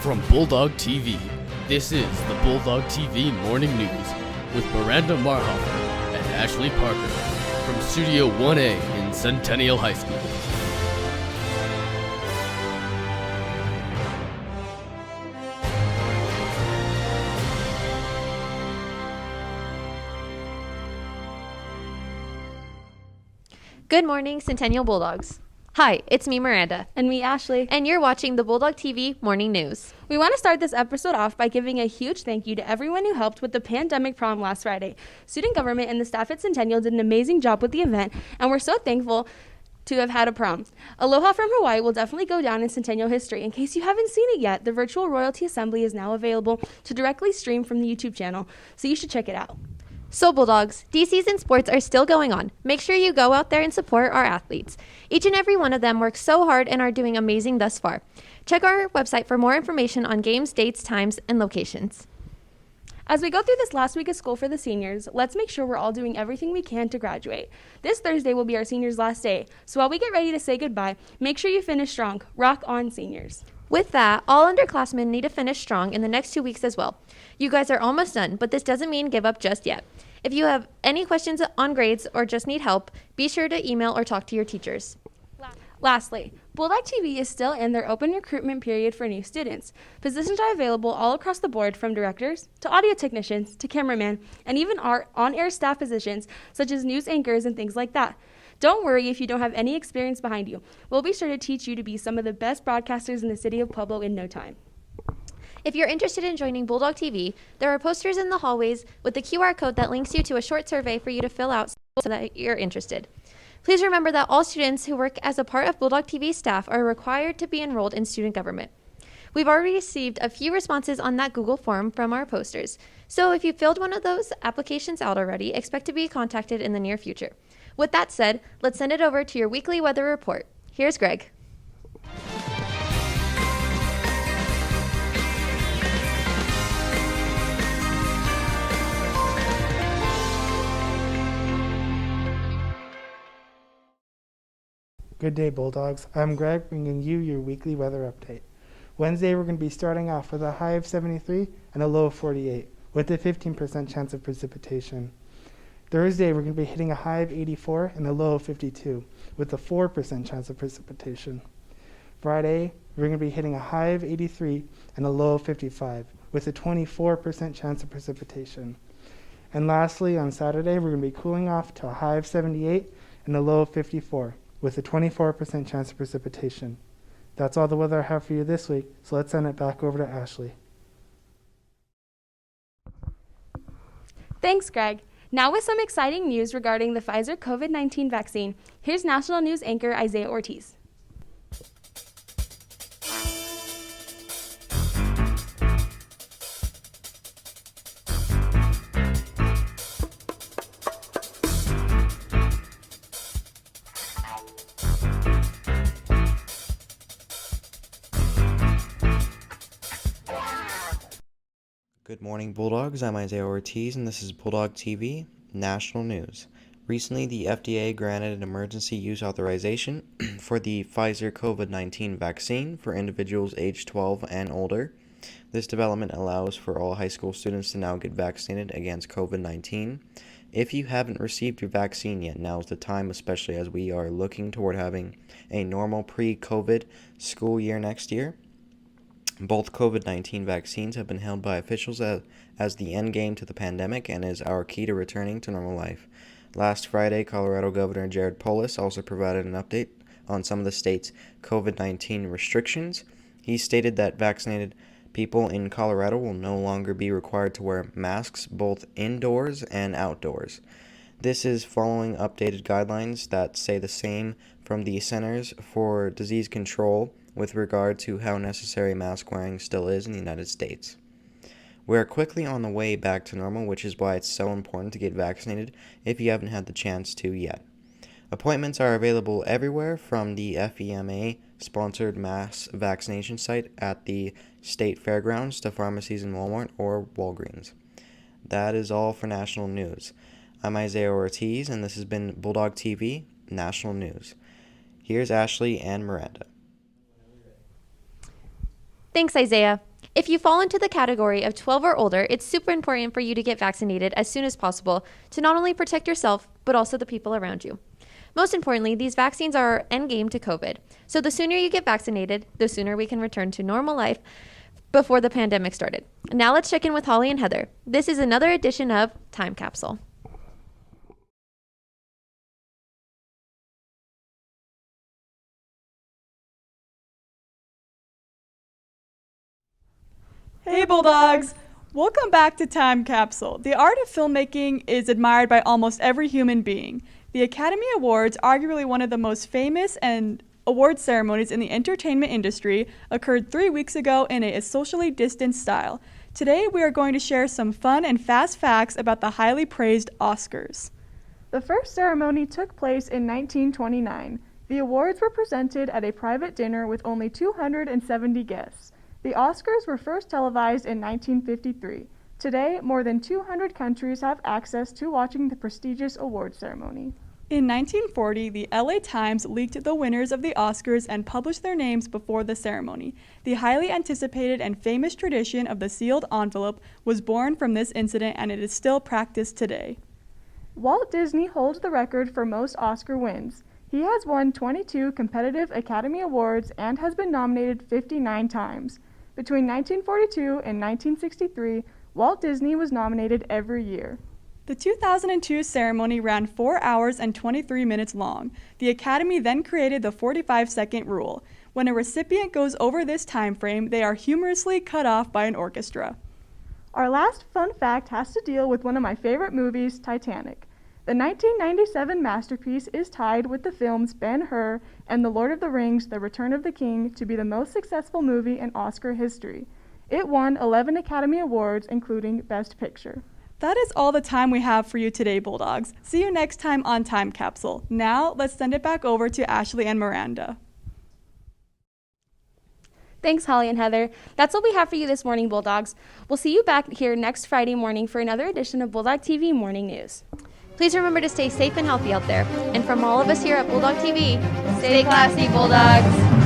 From Bulldog TV, this is the Bulldog TV Morning News with Miranda Marhofer and Ashley Parker from Studio 1A in Centennial High School. Good morning, Centennial Bulldogs. Hi, it's me, Miranda. And me, Ashley. And you're watching the Bulldog TV Morning News. We want to start this episode off by giving a huge thank you to everyone who helped with the pandemic prom last Friday. Student government and the staff at Centennial did an amazing job with the event, and we're so thankful to have had a prom. Aloha from Hawaii will definitely go down in Centennial history. In case you haven't seen it yet, the virtual Royalty Assembly is now available to directly stream from the YouTube channel, so you should check it out. So Bulldogs, DCs and sports are still going on. Make sure you go out there and support our athletes. Each and every one of them works so hard and are doing amazing thus far. Check our website for more information on games, dates, times, and locations. As we go through this last week of school for the seniors, let's make sure we're all doing everything we can to graduate. This Thursday will be our seniors' last day, so while we get ready to say goodbye, make sure you finish strong. Rock on, seniors. With that, all underclassmen need to finish strong in the next 2 weeks as well. You guys are almost done, but this doesn't mean give up just yet. If you have any questions on grades or just need help, be sure to email or talk to your teachers. Lastly, Bulldog TV is still in their open recruitment period for new students. Positions are available all across the board, from directors to audio technicians to cameramen, and even our on-air staff positions such as news anchors and things like that. Don't worry if you don't have any experience behind you. We'll be sure to teach you to be some of the best broadcasters in the city of Pueblo in no time. If you're interested in joining Bulldog TV, there are posters in the hallways with the QR code that links you to a short survey for you to fill out so that you're interested. Please remember that all students who work as a part of Bulldog TV staff are required to be enrolled in student government. We've already received a few responses on that Google form from our posters, so if you filled one of those applications out already, expect to be contacted in the near future. With that said, let's send it over to your weekly weather report. Here's Greg. Good day, Bulldogs. I'm Greg, bringing you your weekly weather update. Wednesday, we're going to be starting off with a high of 73 and a low of 48, with a 15% chance of precipitation. Thursday, we're going to be hitting a high of 84 and a low of 52, with a 4% chance of precipitation. Friday, we're going to be hitting a high of 83 and a low of 55, with a 24% chance of precipitation. And lastly, on Saturday, we're going to be cooling off to a high of 78 and a low of 54, with a 24% chance of precipitation. That's all the weather I have for you this week, so let's send it back over to Ashley. Thanks, Greg. Now with some exciting news regarding the Pfizer COVID-19 vaccine, here's national news anchor Isaiah Ortiz. Good morning, Bulldogs. I'm Isaiah Ortiz, and this is Bulldog TV National News. Recently, the FDA granted an emergency use authorization for the Pfizer COVID-19 vaccine for individuals aged 12 and older. This development allows for all high school students to now get vaccinated against COVID-19. If you haven't received your vaccine yet, now's the time, especially as we are looking toward having a normal pre-COVID school year next year. Both COVID-19 vaccines have been hailed by officials as the end game to the pandemic and is our key to returning to normal life. Last Friday, Colorado Governor Jared Polis also provided an update on some of the state's COVID-19 restrictions. He stated that vaccinated people in Colorado will no longer be required to wear masks both indoors and outdoors. This is following updated guidelines that say the same from the Centers for Disease Control with regard to how necessary mask wearing still is in the United States. We are quickly on the way back to normal, which is why it's so important to get vaccinated if you haven't had the chance to yet. Appointments are available everywhere from the FEMA-sponsored mass vaccination site at the state fairgrounds to pharmacies in Walmart or Walgreens. That is all for national news. I'm Isaiah Ortiz, and this has been Bulldog TV National News. Here's Ashley and Miranda. Thanks, Isaiah. If you fall into the category of 12 or older, it's super important for you to get vaccinated as soon as possible to not only protect yourself, but also the people around you. Most importantly, these vaccines are our endgame to COVID. So the sooner you get vaccinated, the sooner we can return to normal life before the pandemic started. Now let's check in with Holly and Heather. This is another edition of Time Capsule. Hey Bulldogs! Welcome back to Time Capsule. The art of filmmaking is admired by almost every human being. The Academy Awards, arguably one of the most famous and award ceremonies in the entertainment industry, occurred 3 weeks ago in a socially distanced style. Today we are going to share some fun and fast facts about the highly praised Oscars. The first ceremony took place in 1929. The awards were presented at a private dinner with only 270 guests. The Oscars were first televised in 1953. Today, more than 200 countries have access to watching the prestigious award ceremony. In 1940, the LA Times leaked the winners of the Oscars and published their names before the ceremony. The highly anticipated and famous tradition of the sealed envelope was born from this incident, and it is still practiced today. Walt Disney holds the record for most Oscar wins. He has won 22 competitive Academy Awards and has been nominated 59 times. Between 1942 and 1963, Walt Disney was nominated every year. The 2002 ceremony ran 4 hours and 23 minutes long. The Academy then created the 45-second rule. When a recipient goes over this time frame, they are humorously cut off by an orchestra. Our last fun fact has to deal with one of my favorite movies, Titanic. The 1997 masterpiece is tied with the films Ben-Hur and The Lord of the Rings: The Return of the King to be the most successful movie in Oscar history. It won 11 Academy Awards, including Best Picture. That is all the time we have for you today, Bulldogs. See you next time on Time Capsule. Now, let's send it back over to Ashley and Miranda. Thanks, Holly and Heather. That's all we have for you this morning, Bulldogs. We'll see you back here next Friday morning for another edition of Bulldog TV Morning News. Please remember to stay safe and healthy out there. And from all of us here at Bulldog TV, stay classy, Bulldogs!